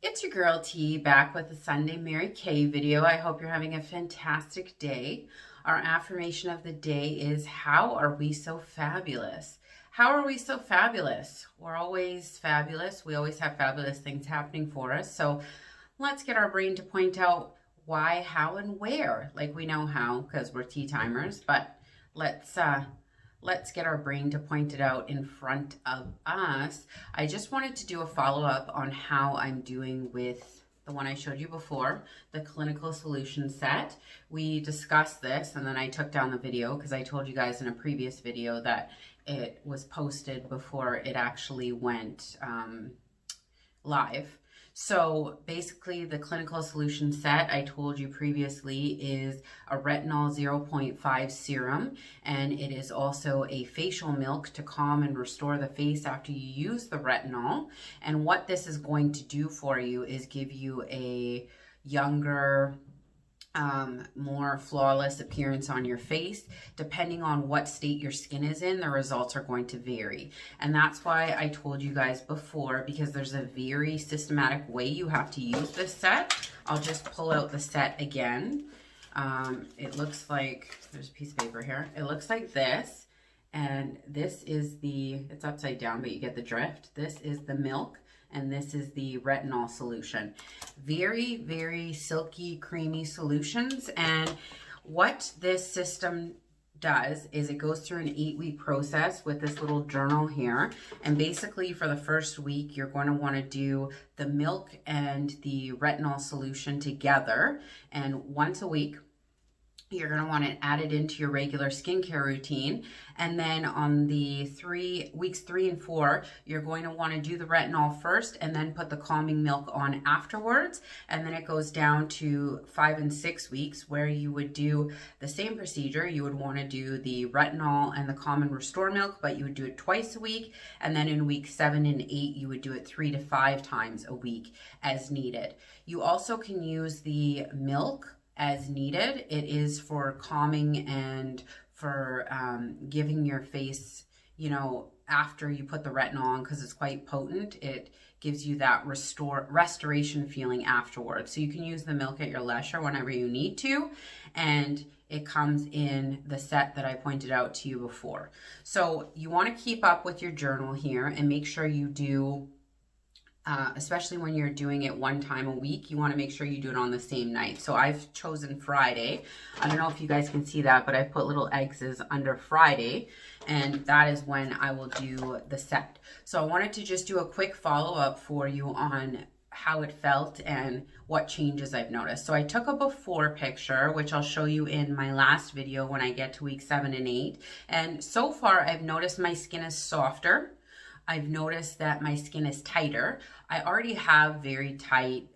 It's your girl T back with the Sunday Mary Kay video. I hope you're having a fantastic day. Our affirmation of the day is, how are we so fabulous? How are we so fabulous? We're always fabulous. We always have fabulous things happening for us. So let's get our brain to point out why, how, and where. Like we know how because we're tea timers, but let's get our brain to point it out in front of us. I just wanted to do a follow-up on how I'm doing with the one I showed you before, the clinical solution set. We discussed this and then I took down the video because I told you guys in a previous video that it was posted before it actually went live. So basically the clinical solution set I told you previously is a retinol 0.5 serum, and it is also a facial milk to calm and restore the face after you use the retinol. And what this is going to do for you is give you a younger, more flawless appearance on your face. Depending on what state your skin is in, the results are going to vary. And that's why I told you guys before, because there's a very systematic way you have to use this set. I'll just pull out the set again. It looks like, there's a piece of paper here. It looks like this. And this is it's upside down, but you get the drift. This is the milk. And this is the retinol solution. Very, very silky, creamy solutions. And what this system does is it goes through an 8-week process with this little journal here. And basically for the first week, you're going to want to do the milk and the retinol solution together. And once a week, you're going to want to add it into your regular skincare routine. And then on the weeks 3 and 4, you're going to want to do the retinol first and then put the calming milk on afterwards. And then it goes down to 5 and 6 weeks where you would do the same procedure. You would want to do the retinol and the calm and restore milk, but you would do it twice a week. And then in week 7 and 8, you would do it 3 to 5 times a week as needed. You also can use the milk as needed. It is for calming and for giving your face, you know, after you put the retinol on, because it's quite potent, it gives you that restoration feeling afterwards. So you can use the milk at your leisure whenever you need to, and it comes in the set that I pointed out to you before. So you want to keep up with your journal here and make sure you do especially when you're doing it one time a week, you want to make sure you do it on the same night. So I've chosen Friday. I don't know if you guys can see that, but I put little X's under Friday, and that is when I will do the set. So I wanted to just do a quick follow-up for you on how it felt and what changes I've noticed. So I took a before picture, which I'll show you in my last video when I get to week 7 and 8. And so far I've noticed my skin is softer. I've noticed that my skin is tighter. I already have very tight,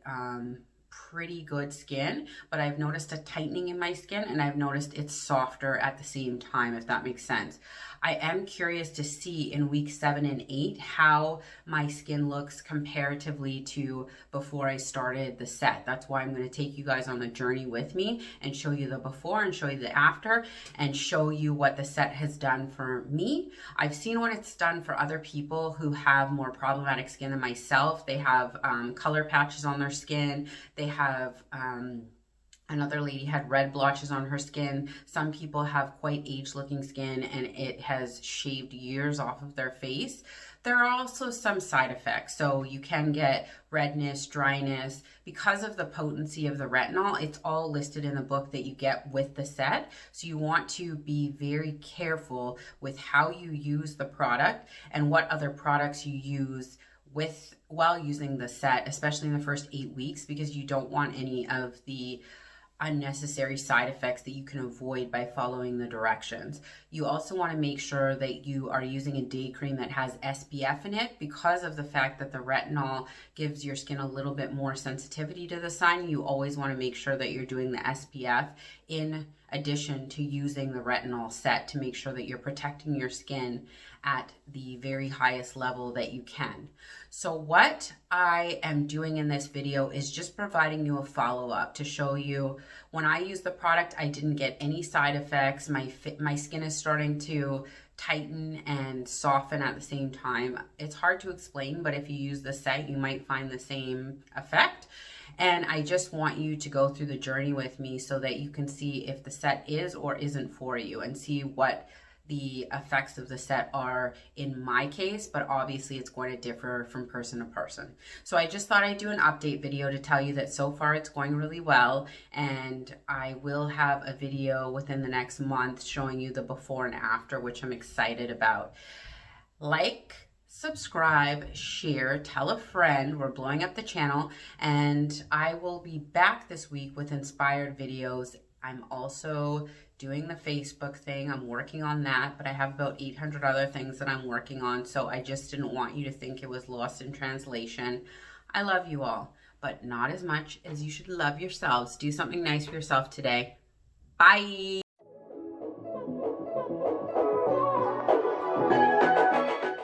pretty good skin, but I've noticed a tightening in my skin, and I've noticed it's softer at the same time, if that makes sense. I am curious to see in week 7 and 8 how my skin looks comparatively to before I started the set. That's why I'm going to take you guys on the journey with me and show you the before and show you the after and show you what the set has done for me. I've seen what it's done for other people who have more problematic skin than myself. They have color patches on their skin. They have another lady had red blotches on her skin. Some people have quite aged-looking skin, and it has shaved years off of their face. There are also some side effects. So you can get redness, dryness. Because of the potency of the retinol, it's all listed in the book that you get with the set. So you want to be very careful with how you use the product and what other products you use while using the set, especially in the first 8 weeks, because you don't want any of the unnecessary side effects that you can avoid by following the directions. You also want to make sure that you are using a day cream that has SPF in it, because of the fact that the retinol gives your skin a little bit more sensitivity to the sun. You always want to make sure that you're doing the SPF in addition to using the retinol set to make sure that you're protecting your skin at the very highest level that you can. So what I am doing in this video is just providing you a follow-up to show you when I use the product, I didn't get any side effects. My skin is starting to tighten and soften at the same time. It's hard to explain, but if you use the set, you might find the same effect. And I just want you to go through the journey with me so that you can see if the set is or isn't for you and see what the effects of the set are in my case, but obviously it's going to differ from person to person. So I just thought I'd do an update video to tell you that so far it's going really well, and I will have a video within the next month showing you the before and after, which I'm excited about. Like, subscribe, share, tell a friend. We're blowing up the channel, and I will be back this week with inspired videos. I'm also doing the Facebook thing. I'm working on that, but I have about 800 other things that I'm working on, so I just didn't want you to think it was lost in translation. I love you all, but not as much as you should love yourselves. Do something nice for yourself today. Bye.